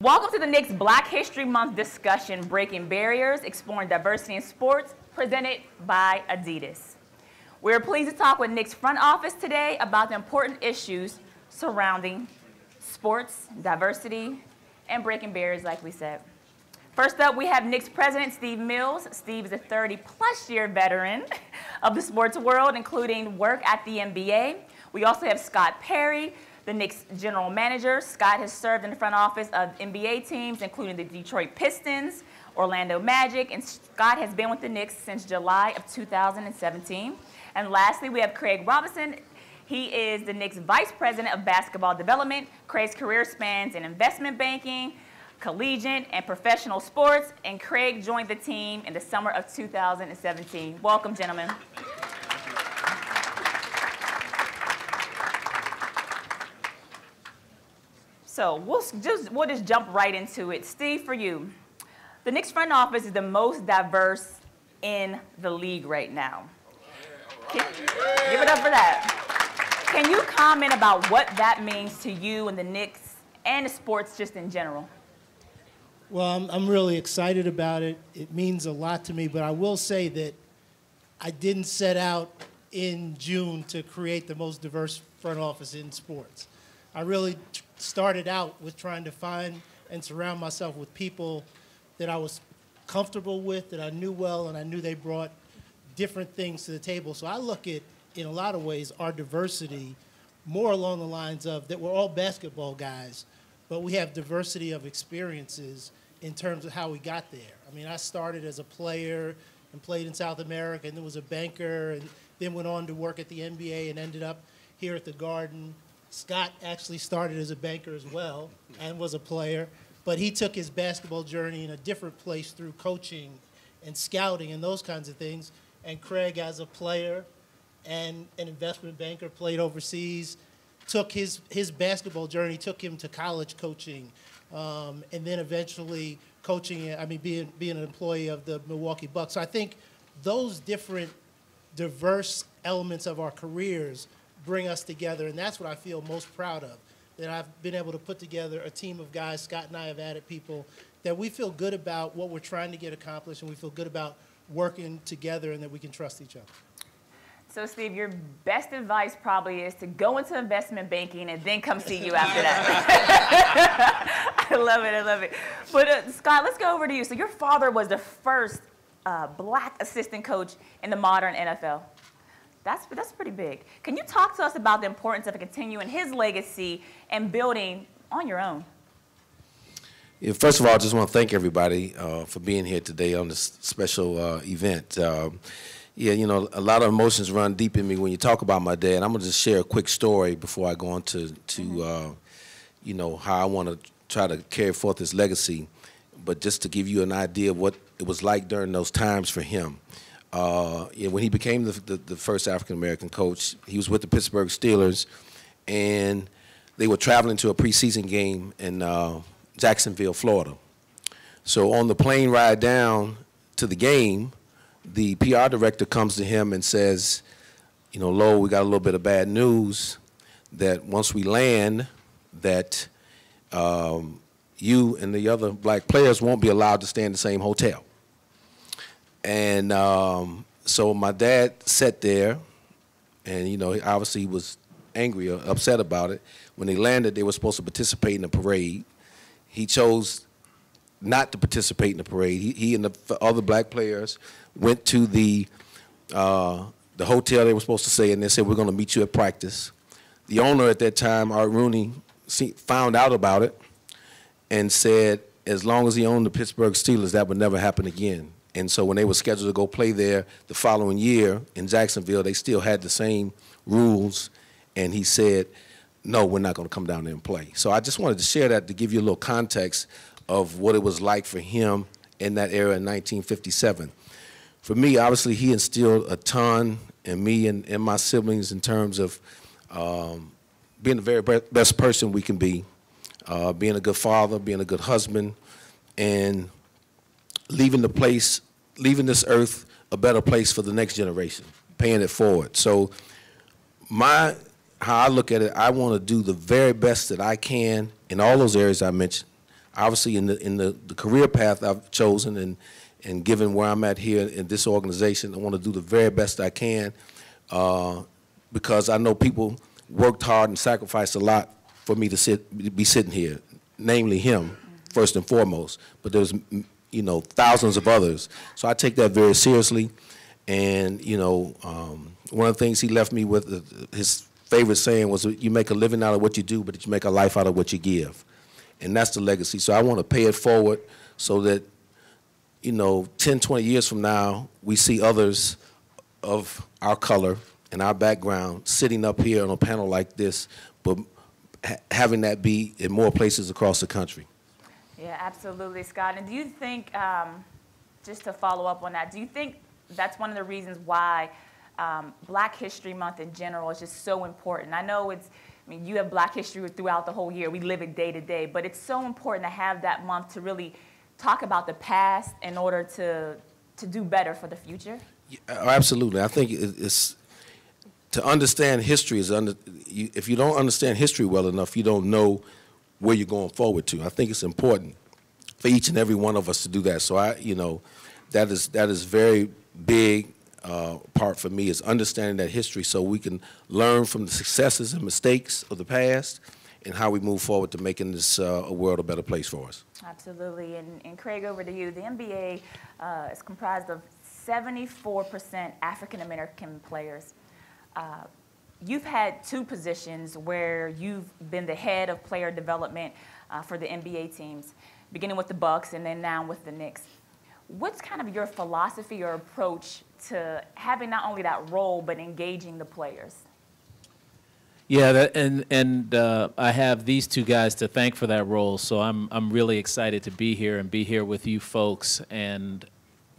Welcome to the Knicks Black History Month discussion, Breaking Barriers, Exploring Diversity in Sports, presented by Adidas. We're pleased to talk with Knicks front office today about the important issues surrounding sports, diversity, and breaking barriers, like we said. First up, we have Knicks President Steve Mills. Steve is a 30-plus-year veteran of the sports world, including work at the NBA. We also have Scott Perry, the Knicks general manager. Scott has served in the front office of NBA teams, including the Detroit Pistons, Orlando Magic, and Scott has been with the Knicks since July of 2017. And lastly, we have Craig Robinson. He is the Knicks vice president of basketball development. Craig's career spans in investment banking, collegiate and professional sports, and Craig joined the team in the summer of 2017. Welcome, gentlemen. So we'll just jump right into it. Steve, for you, the Knicks front office is the most diverse in the league right now. Give it up for that. Can you comment about what that means to you and the Knicks and the sports just in general? Well, I'm really excited about it. It means a lot to me, but I will say that I didn't set out in June to create the most diverse front office in sports. I really started out with trying to find and surround myself with people that I was comfortable with, that I knew well, and I knew they brought different things to the table. So I look at, in a lot of ways, our diversity more along the lines of that we're all basketball guys, but we have diversity of experiences in terms of how we got there. I mean, I started as a player and played in South America, and then was a banker, and then went on to work at the NBA and ended up here at the Garden. Scott actually started as a banker as well and was a player, but he took his basketball journey in a different place through coaching and scouting and those kinds of things. And Craig, as a player and an investment banker, played overseas, took his basketball journey, took him to college coaching, and then eventually coaching, being an employee of the Milwaukee Bucks. So I think those different diverse elements of our careers bring us together, and that's what I feel most proud of, that I've been able to put together a team of guys. Scott and I have added people that we feel good about what we're trying to get accomplished, and we feel good about working together, and that we can trust each other. So, Steve, your best advice probably is to go into investment banking and then come see you after that. I love it, I love it. But, Scott, let's go over to you. So your father was the first black assistant coach in the modern NFL. That's pretty big. Can you talk to us about the importance of continuing his legacy and building on your own? Yeah, first of all, I just want to thank everybody for being here today on this special event. Yeah, you know, a lot of emotions run deep in me when you talk about my dad. I'm going to just share a quick story before I go on to you know, how I want to try to carry forth his legacy, but just to give you an idea of what it was like during those times for him. Yeah, when he became the first African-American coach, he was with the Pittsburgh Steelers, and they were traveling to a preseason game in Jacksonville, Florida. So on the plane ride down to the game, the PR director comes to him and says, you know, Lo, we got a little bit of bad news that once we land, that you and the other black players won't be allowed to stay in the same hotel. And so my dad sat there, and, you know, obviously he was angry or upset about it. When they landed, they were supposed to participate in the parade. He chose not to participate in the parade. He and the other black players went to the hotel they were supposed to stay in. They said, we're going to meet you at practice. The owner at that time, Art Rooney, found out about it and said, as long as he owned the Pittsburgh Steelers, that would never happen again. And so when they were scheduled to go play there the following year in Jacksonville, they still had the same rules. And he said, no, we're not going to come down there and play. So I just wanted to share that to give you a little context of what it was like for him in that era in 1957. For me, obviously, he instilled a ton in me and my siblings in terms of being the very best person we can be, being a good father, being a good husband, and leaving this earth a better place for the next generation, paying it forward. So how I look at it, I want to do the very best that I can in all those areas I mentioned. obviously in the career path I've chosen and given where I'm at here in this organization, I want to do the very best I can because I know people worked hard and sacrificed a lot for me to be sitting here, namely him, first and foremost, but there's, you know, thousands of others. So I take that very seriously, and, you know, one of the things he left me with, his favorite saying was, you make a living out of what you do, but you make a life out of what you give. And that's the legacy. So I want to pay it forward so that, you know, 10, 20 years from now, we see others of our color and our background sitting up here on a panel like this, but having that be in more places across the country. Yeah, absolutely, Scott. And do you think, just to follow up on that, do you think that's one of the reasons why Black History Month in general is just so important? I know it's, I mean, you have Black history throughout the whole year. We live it day to day, but it's so important to have that month to really talk about the past in order to do better for the future. Yeah, absolutely. I think it's to understand history is if you don't understand history well enough, you don't know where you're going forward to. I think it's important for each and every one of us to do that. So you know, that is very big part for me, is understanding that history so we can learn from the successes and mistakes of the past and how we move forward to making this a world a better place for us. Absolutely. And Craig, over to you. The NBA is comprised of 74% African American players. You've had two positions where you've been the head of player development for the NBA teams, beginning with the Bucks and then now with the Knicks. What's kind of your philosophy or approach to having not only that role but engaging the players? Yeah, I have these two guys to thank for that role. So I'm really excited to be here and be here with you folks. And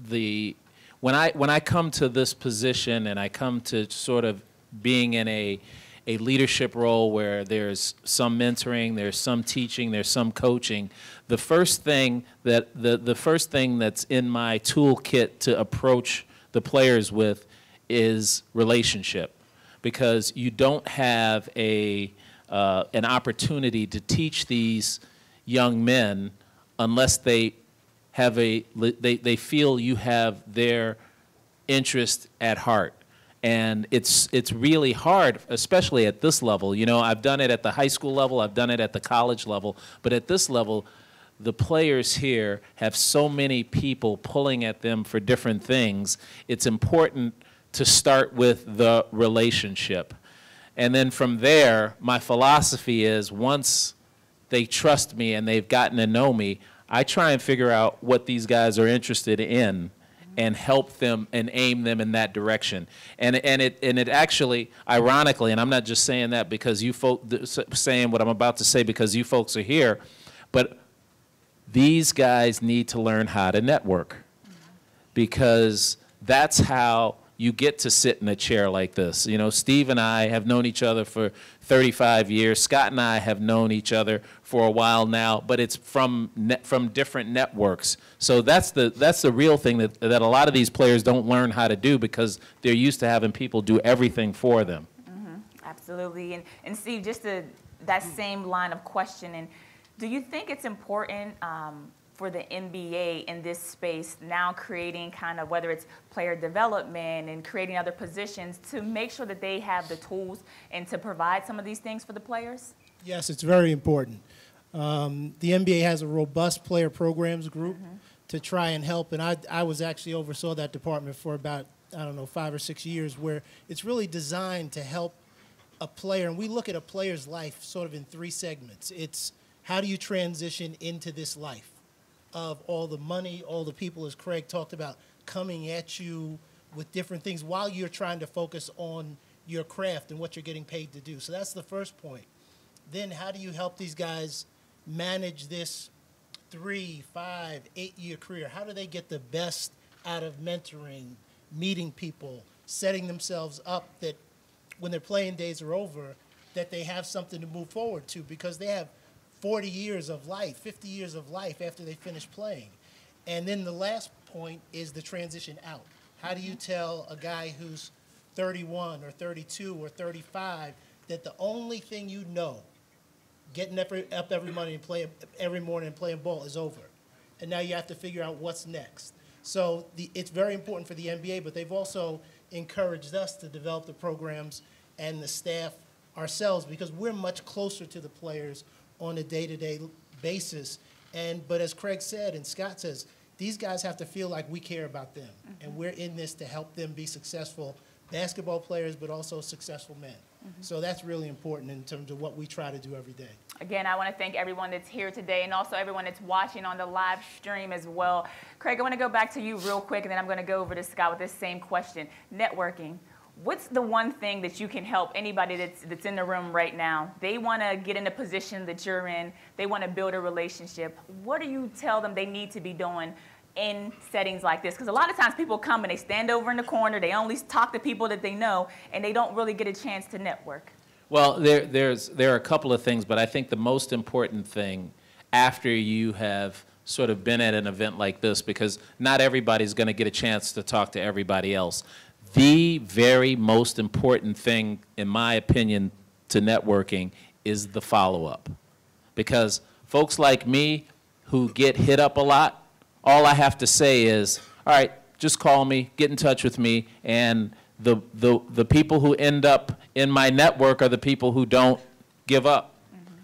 when I come to this position and I come to sort of being in a leadership role where there's some mentoring, there's some teaching, there's some coaching, the first thing that's in my toolkit to approach the players with is relationship, because you don't have an opportunity to teach these young men unless they have they feel you have their interest at heart. And it's really hard, especially at this level. You know, I've done it at the high school level, I've done it at the college level, but at this level, the players here have so many people pulling at them for different things. It's important to start with the relationship. And then from there, my philosophy is once they trust me and they've gotten to know me, I try and figure out what these guys are interested in and help them and aim them in that direction. And it actually, ironically, and I'm not just saying that because you folks, saying what I'm about to say because you folks are here, but these guys need to learn how to network, because that's how you get to sit in a chair like this. You know, Steve and I have known each other for 35 years. Scott and I have known each other for a while now, but it's from different networks. So that's the real thing that a lot of these players don't learn how to do, because they're used to having people do everything for them. Mm-hmm. Absolutely. And Steve, just that same line of questioning, do you think it's important for the NBA in this space now creating kind of, whether it's player development and creating other positions, to make sure that they have the tools and to provide some of these things for the players? Yes, it's very important. The NBA has a robust player programs group to try and help, and I was actually oversaw that department for about, I don't know, 5 or 6 years, where it's really designed to help a player, and we look at a player's life sort of in 3 segments. It's how do you transition into this life of all the money, all the people, as Craig talked about, coming at you with different things while you're trying to focus on your craft and what you're getting paid to do. So that's the first point. Then how do you help these guys manage this 3, 5, 8-year career? How do they get the best out of mentoring, meeting people, setting themselves up that when their playing days are over, that they have something to move forward to, because they have 40 years of life, 50 years of life after they finish playing. And then the last point is the transition out. How do you tell a guy who's 31 or 32 or 35 that the only thing you know getting up every morning and playing ball is over. And now you have to figure out what's next. So it's very important for the NBA, but they've also encouraged us to develop the programs and the staff ourselves because we're much closer to the players on a day-to-day basis. But as Craig said and Scott says, these guys have to feel like we care about them. And we're in this to help them be successful basketball players, but also successful men. So that's really important in terms of what we try to do every day. Again, I want to thank everyone that's here today and also everyone that's watching on the live stream as well. Craig, I want to go back to you real quick, and then I'm going to go over to Scott with this same question. Networking. What's the one thing that you can help anybody that's in the room right now? They want to get in the position that you're in. They want to build a relationship. What do you tell them they need to be doing in settings like this? Because a lot of times people come and they stand over in the corner, they only talk to people that they know, and they don't really get a chance to network. Well, there are a couple of things, but I think the most important thing after you have sort of been at an event like this, because not everybody's going to get a chance to talk to everybody else, the very most important thing, in my opinion, to networking is the follow-up. Because folks like me who get hit up a lot, all I have to say is, all right, just call me, get in touch with me, and the people who end up in my network are the people who don't give up,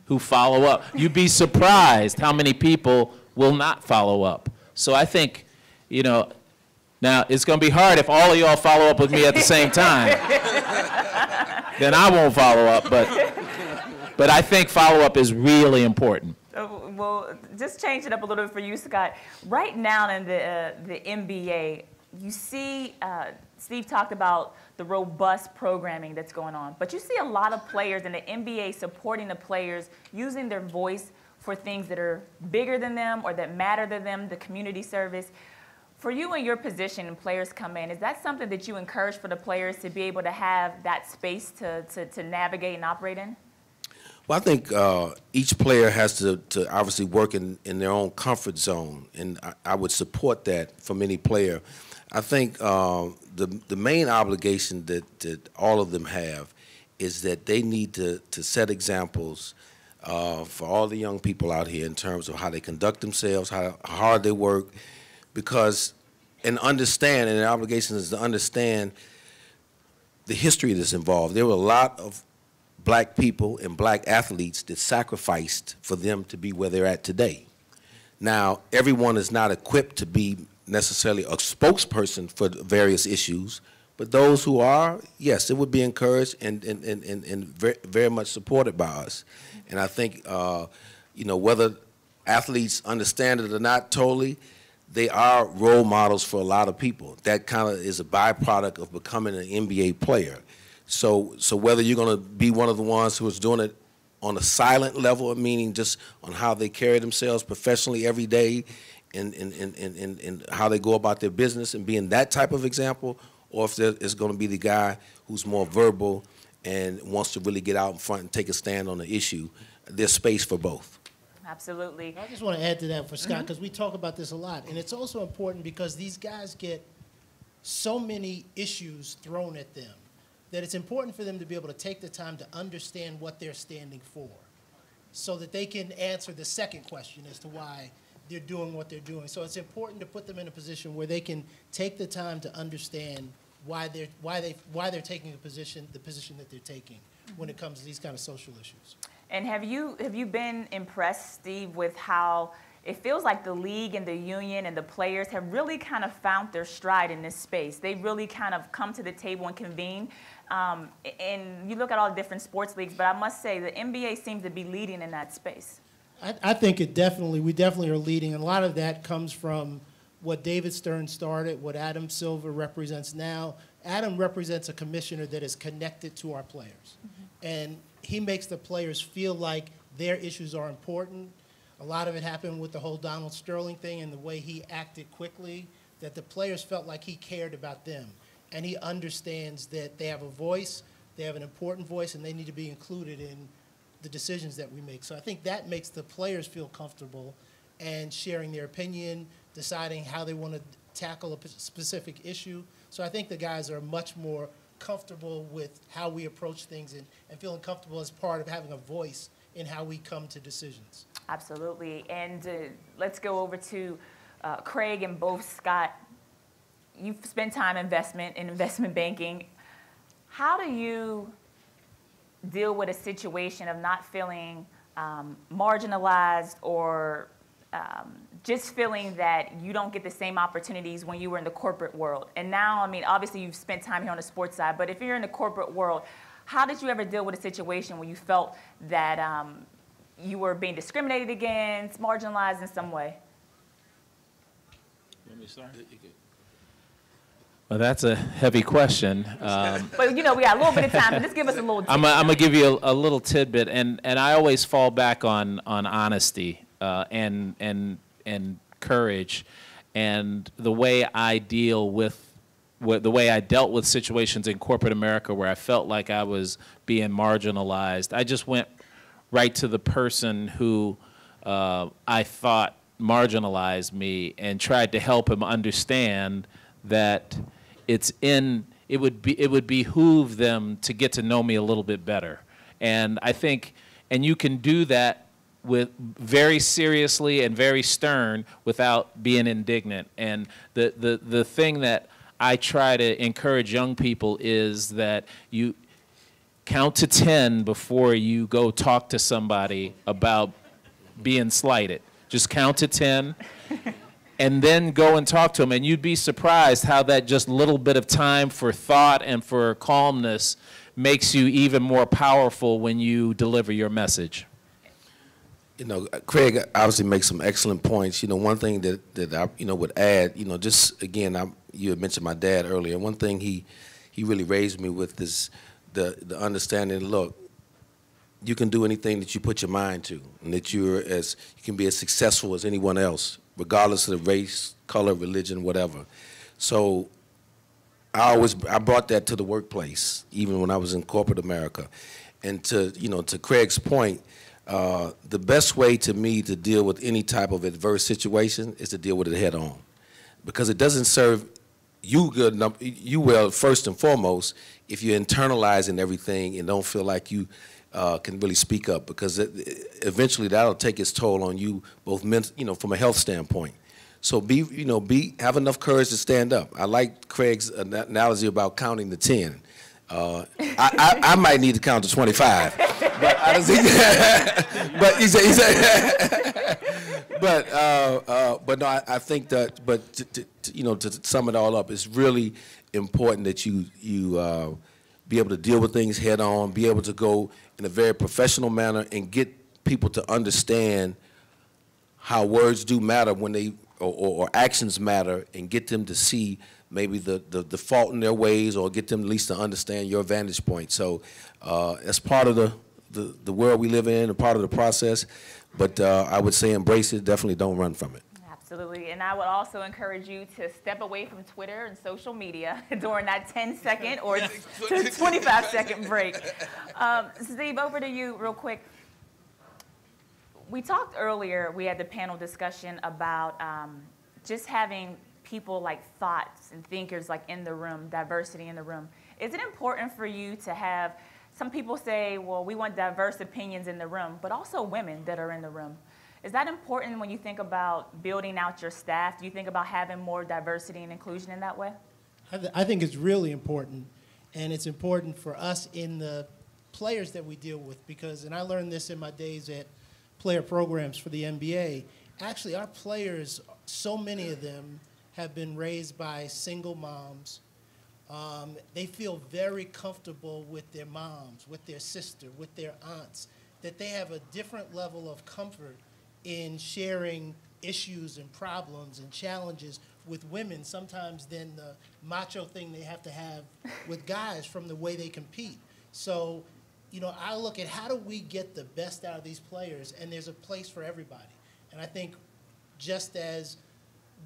who follow up. You'd be surprised how many people will not follow up. So I think, you know, now it's going to be hard if all of y'all follow up with me at the same time. Then I won't follow up, but I think follow-up is really important. Well, just change it up a little bit for you, Scott. Right now in the NBA, you see, Steve talked about the robust programming that's going on, but you see a lot of players in the NBA supporting the players, using their voice for things that are bigger than them or that matter to them, the community service. For you in your position and players come in, is that something that you encourage for the players to be able to have that space to navigate and operate in? Well, I think each player has to obviously work in their own comfort zone, and I would support that from any player. I think the main obligation that all of them have is that they need to set examples for all the young people out here in terms of how they conduct themselves, how hard they work, because and their obligation is to understand the history that's involved. There were a lot of black people and black athletes that sacrificed for them to be where they're at today. Now, everyone is not equipped to be necessarily a spokesperson for various issues, but those who are, yes, it would be encouraged and very much supported by us. And I think, you know, whether athletes understand it or not totally, they are role models for a lot of people. That kind of is a byproduct of becoming an NBA player. So whether you're going to be one of the ones who is doing it on a silent level, meaning just on how they carry themselves professionally every day and how they go about their business and being that type of example, or if it's going to be the guy who's more verbal and wants to really get out in front and take a stand on the issue, there's space for both. Absolutely. I just want to add to that for Scott, because we talk about this a lot. And it's also important because these guys get so many issues thrown at them that it's important for them to be able to take the time to understand what they're standing for so that they can answer the second question as to why they're doing what they're doing. So it's important to put them in a position where they can take the time to understand why they're taking the position that they're taking when it comes to these kind of social issues. And have you been impressed, Steve, with how it feels like the league and the union and the players have really kind of found their stride in this space? They've really kind of come to the table and convened. And you look at all the different sports leagues, but I must say the NBA seems to be leading in that space. I think we definitely are leading. And a lot of that comes from what David Stern started, what Adam Silver represents now. Adam represents a commissioner that is connected to our players. And he makes the players feel like their issues are important. A lot of it happened with the whole Donald Sterling thing and the way he acted quickly, that the players felt like he cared about them. And he understands that they have a voice, they have an important voice, and they need to be included in the decisions that we make. So I think that makes the players feel comfortable and sharing their opinion, deciding how they want to tackle a specific issue. So I think the guys are much more comfortable with how we approach things and feeling comfortable as part of having a voice in how we come to decisions. Absolutely. And let's go over to Craig and both Scott. You've spent time in investment banking. How do you deal with a situation of not feeling marginalized or just feeling that you don't get the same opportunities when you were in the corporate world? And now, I mean, obviously you've spent time here on the sports side, but if you're in the corporate world, how did you ever deal with a situation where you felt that you were being discriminated against, marginalized in some way? Let me start. Well, that's a heavy question. But we got a little bit of time, so just give us a little. I'm gonna give you a little tidbit, and I always fall back on honesty and courage, and the way I deal with the way I dealt with situations in corporate America where I felt like I was being marginalized. I just went right to the person who I thought marginalized me and tried to help him understand that it would behoove them to get to know me a little bit better. And I think, and you can do that with very seriously and very stern without being indignant. And the thing that I try to encourage young people is that you count to 10 before you go talk to somebody about being slighted. Just count to 10. And then go and talk to them, and you'd be surprised how that just little bit of time for thought and for calmness makes you even more powerful when you deliver your message. Craig obviously makes some excellent points. One thing that I would add, just again, you had mentioned my dad earlier. One thing he really raised me with is the understanding. Look, you can do anything that you put your mind to, and that you can be as successful as anyone else, regardless of the race, color, religion, whatever. So I brought that to the workplace, even when I was in corporate America. And to Craig's point, the best way to me to deal with any type of adverse situation is to deal with it head on, because it doesn't serve you well first and foremost if you're internalizing everything and don't feel like you can really speak up, because eventually that'll take its toll on you, both from a health standpoint. So have enough courage to stand up. I like Craig's analogy about counting to 10. I might need to count to 25, but I don't think. But no, I think that. But to sum it all up, it's really important that you be able to deal with things head on, be able to go in a very professional manner and get people to understand how words do matter when they, or actions matter, and get them to see maybe the fault in their ways, or get them at least to understand your vantage point. So that's part of the world we live in, a part of the process. But I would say embrace it, definitely don't run from it. Absolutely, and I would also encourage you to step away from Twitter and social media during that 10-second or 25-second break. Steve, over to you real quick. We talked earlier, we had the panel discussion about just having people like thoughts and thinkers like in the room, diversity in the room. Is it important for you to have, some people say, well, we want diverse opinions in the room, but also women that are in the room. Is that important when you think about building out your staff? Do you think about having more diversity and inclusion in that way? I think it's really important, and it's important for us in the players that we deal with, because, and I learned this in my days at player programs for the NBA, actually our players, so many of them have been raised by single moms. They feel very comfortable with their moms, with their sister, with their aunts, that they have a different level of comfort in sharing issues and problems and challenges with women sometimes than the macho thing they have to have with guys from the way they compete. So, I look at how do we get the best out of these players, and there's a place for everybody. And I think just as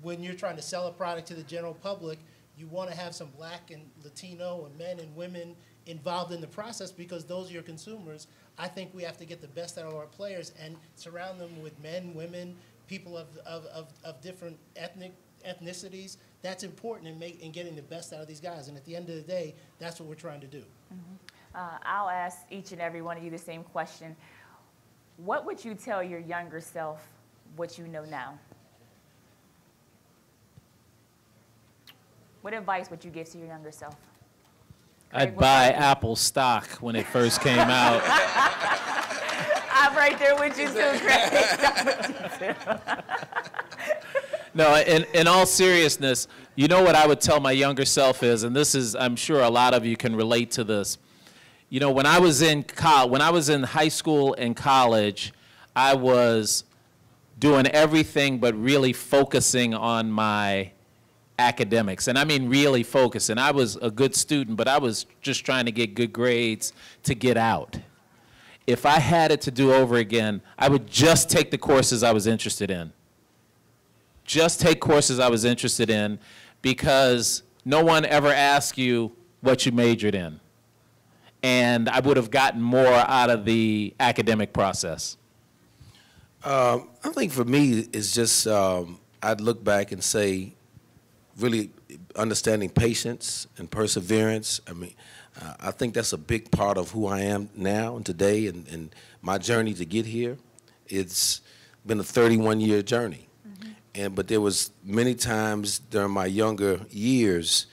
when you're trying to sell a product to the general public, you want to have some Black and Latino and men and women involved in the process because those are your consumers. I think we have to get the best out of our players and surround them with men, women, people of different ethnicities. That's important in getting the best out of these guys. And at the end of the day, that's what we're trying to do. Mm-hmm. I'll ask each and every one of you the same question. what would you tell your younger self what you know now? What advice would you give to your younger self? I'd buy Apple stock when it first came out. I'm right there with you too, Craig. No, in all seriousness, you know what I would tell my younger self is, and this is, I'm sure a lot of you can relate to this. You know, when I was in high school and college, I was doing everything but really focusing on my academics. And I mean really focusing. I was a good student, but I was just trying to get good grades to get out. If I had it to do over again, I would just take the courses I was interested in. Just take courses I was interested in, because no one ever asked you what you majored in. And I would have gotten more out of the academic process. I think for me, it's just, I'd look back and say, really understanding patience and perseverance. I mean, I think that's a big part of who I am now and today, and my journey to get here. It's been a 31-year journey. But there was many times during my younger years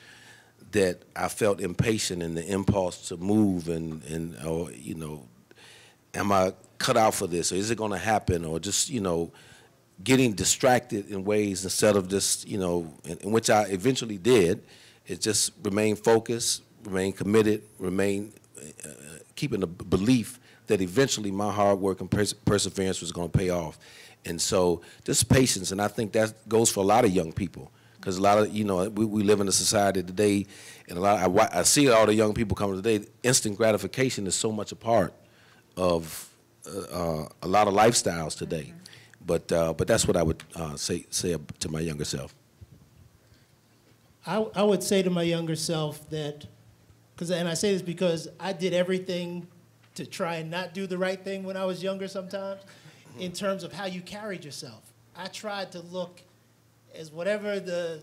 that I felt impatient in the impulse to move or, you know, am I cut out for this, or is it going to happen, or just, you know, getting distracted in ways instead of just, you know, in which I eventually did, is just remain focused, remain committed, remain keeping the belief that eventually my hard work and perseverance was going to pay off. And so just patience, and I think that goes for a lot of young people, because a lot of, you know, we live in a society today, and I see all the young people coming today, instant gratification is so much a part of a lot of lifestyles today. But that's what I would say to my younger self. I would say to my younger self that, and I say this because I did everything to try and not do the right thing when I was younger sometimes, in terms of how you carried yourself. I tried to look as whatever the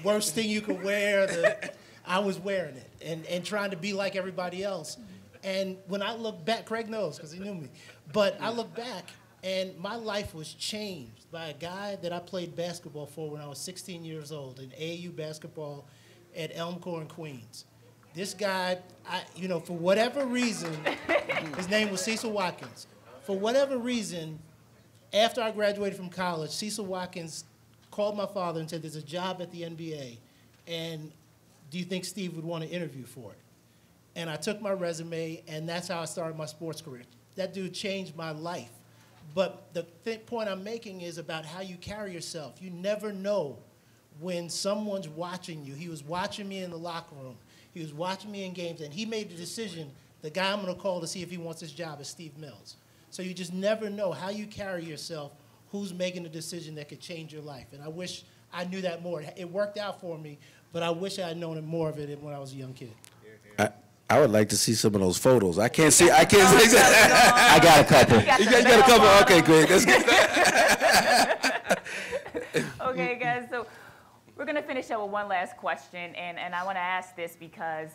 worst thing you could wear, I was wearing it, and trying to be like everybody else. And when I look back, Craig knows because he knew me, but I look back and my life was changed by a guy that I played basketball for when I was 16 years old in AAU basketball at Elmcore in Queens. This guy, you know, for whatever reason, his name was Cecil Watkins. For whatever reason, after I graduated from college, Cecil Watkins called my father and said, there's a job at the NBA, and do you think Steve would want to interview for it? And I took my resume, and that's how I started my sports career. That dude changed my life. But the point I'm making is about how you carry yourself. You never know when someone's watching you. He was watching me in the locker room. He was watching me in games, and he made the decision, the guy I'm going to call to see if he wants this job is Steve Mills. So you just never know how you carry yourself, who's making a decision that could change your life. And I wish I knew that more. It worked out for me, but I wish I had known more of it when I was a young kid. I would like to see some of those photos. I can't see. I got a couple. You got a couple? Okay, great. That's good. Okay, guys, so we're going to finish up with one last question, and I want to ask this because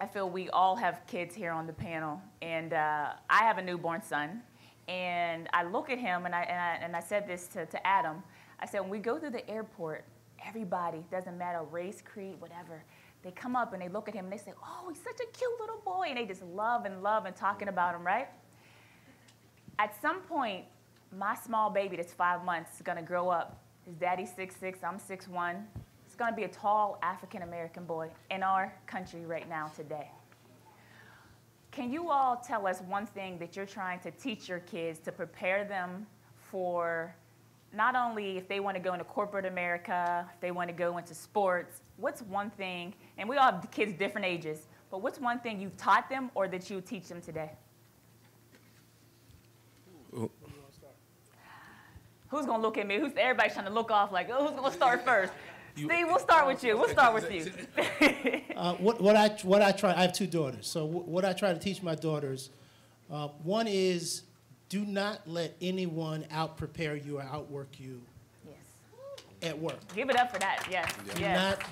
I feel we all have kids here on the panel, and I have a newborn son, and I look at him, and I said this to Adam. I said, when we go through the airport, everybody, doesn't matter race, creed, whatever, they come up and they look at him and they say, oh, he's such a cute little boy, and they just love and talking about him, right? At some point, my small baby that's 5 months is going to grow up. His daddy's 6'6", I'm 6'1". He's going to be a tall African-American boy in our country right now today. Can you all tell us one thing that you're trying to teach your kids to prepare them for not only if they want to go into corporate America, if they want to go into sports, what's one thing, and we all have kids different ages, but what's one thing you've taught them or that you teach them today? Who's going to look at me? Everybody's trying to look off like, oh, who's going to start first? Steve, we'll start with you. We'll start with you. What I try, I have two daughters. So what I try to teach my daughters, one is do not let anyone out-prepare you or outwork you at work. Give it up for that, yes.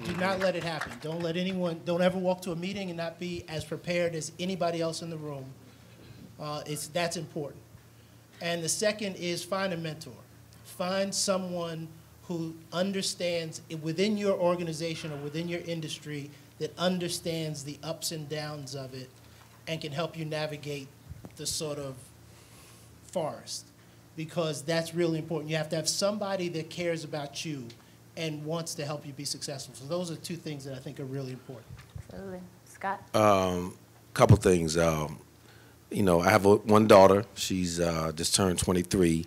Do not let it happen. Don't ever walk to a meeting and not be as prepared as anybody else in the room. That's important. And the second is find a mentor. Find someone who understands within your organization or within your industry that understands the ups and downs of it and can help you navigate the sort of forest, because that's really important. You have to have somebody that cares about you and wants to help you be successful. So those are two things that I think are really important. Absolutely. Scott? Couple things. You know, I have one daughter. She's just turned 23,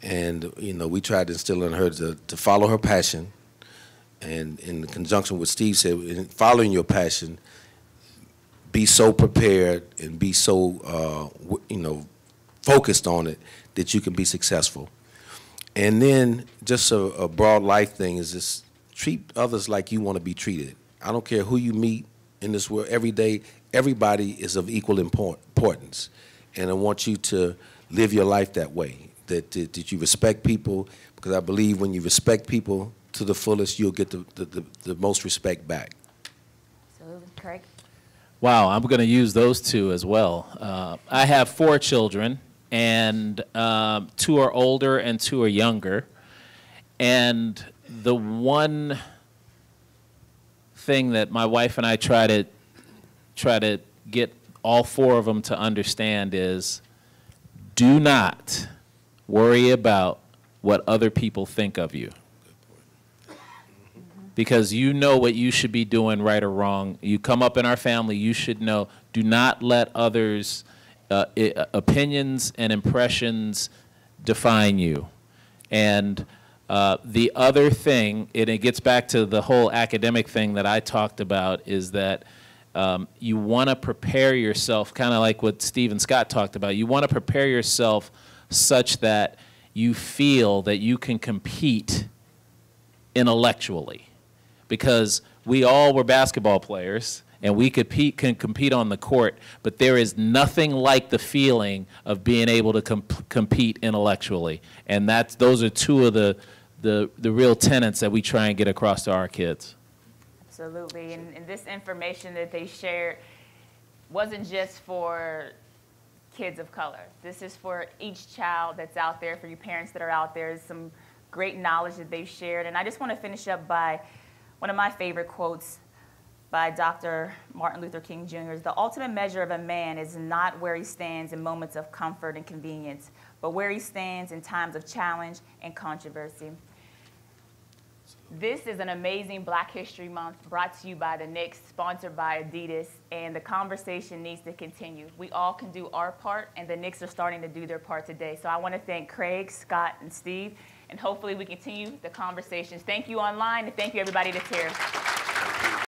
and you know, we tried to instill in her to follow her passion. And in conjunction with Steve said, in following your passion, be so prepared and be so you know, focused on it that you can be successful. And then just a broad life thing is just treat others like you want to be treated. I don't care who you meet in this world. Every day, everybody is of equal importance. And I want you to live your life that way, that you respect people, because I believe when you respect people to the fullest, you'll get the most respect back. Absolutely. Craig? Wow, I'm going to use those two as well. I have 4 children, and 2 are older and 2 are younger. And the one thing that my wife and I try to get all 4 of them to understand is, do not worry about what other people think of you. Because you know what you should be doing, right or wrong. You come up in our family, you should know. Do not let others' opinions and impressions define you. And the other thing, and it gets back to the whole academic thing that I talked about, is that you want to prepare yourself, kind of like what Steve and Scott talked about. You want to prepare yourself such that you feel that you can compete intellectually. Because we all were basketball players, and we can compete on the court, but there is nothing like the feeling of being able to compete intellectually. And those are 2 of the real tenets that we try and get across to our kids. Absolutely. And this information that they shared wasn't just for kids of color. This is for each child that's out there, for you parents that are out there. There's some great knowledge that they've shared. And I just want to finish up by one of my favorite quotes by Dr. Martin Luther King Jr. is, the ultimate measure of a man is not where he stands in moments of comfort and convenience, but where he stands in times of challenge and controversy. This is an amazing Black History Month brought to you by the Knicks, sponsored by Adidas, and the conversation needs to continue. We all can do our part, and the Knicks are starting to do their part today. So I want to thank Craig, Scott, and Steve, and hopefully we continue the conversations. Thank you online, and thank you everybody that's here.